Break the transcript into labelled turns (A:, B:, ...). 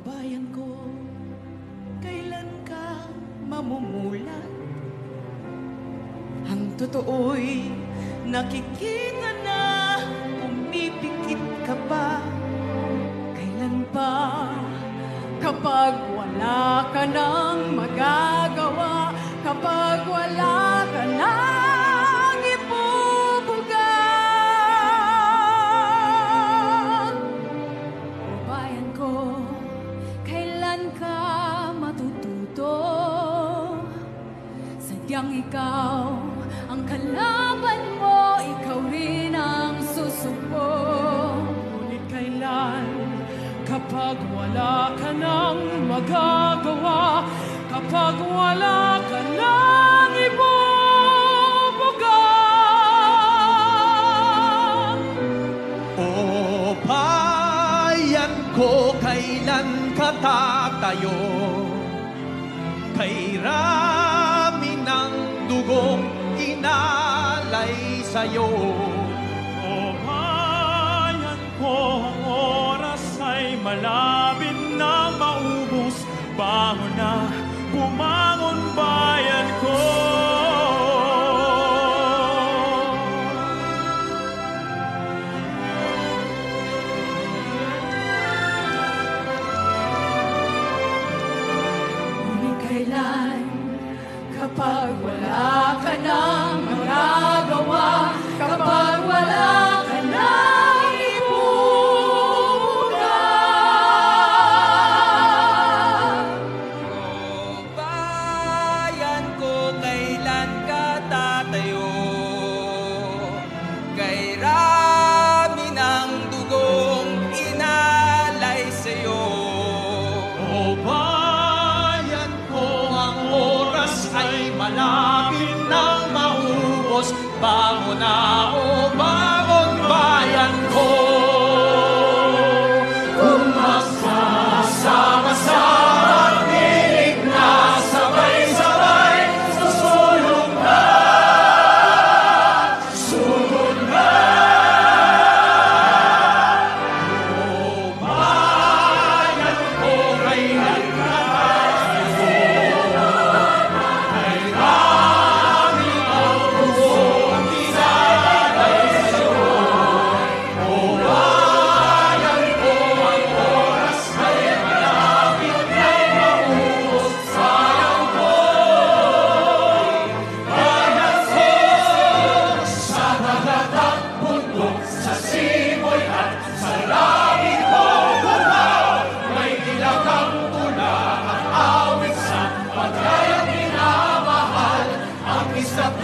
A: bayan ko, kailan ka mamumulat? Ang totoo'y nakikita na, pumipikit ka ba? Kailan pa? Kapag wala ka nang magagawa, kapag wala ka nang ibubuga. O bayan ko, kailan ka matututo? Sadyang ikaw ang kalaban mo, ikaw rin ang susuko. Ngunit kailan, kapag wala ka nang magagawa, kapag wala ka nang ibubuga.
B: O bayan ko, kailan ka tatayo? Kay rami ng dugong inalay sa'yo.
C: O bayan ko, ang oras ay malapit na maubos. Bangon na, bumangon bayan ko.
A: Ngunit kailan, kapag wala ka nang magagawa, kapag wala ka nang ibubuga.
B: O bayan ko, kailan ka tatayo? Kay rami ng dugong inalay sa'yo. O bayan ko, ang oras ay malapit nang maubos. Bangon na, o bangon bayan ko. Kung magsasama-sama, tinig na sabay-sabay, susulong na, sunod na. O bayan ko, kailan ka tayo? Kay rami ang dugong inalay sa'yo. O bayan ko, ang oras ay malapit na maubos. Bayan ko, bayan ko, sa dagat at bundok, sa simoy at sa langit mo bumaw. May ilagang tula at awit sa pagkayang minamahal, ang isa't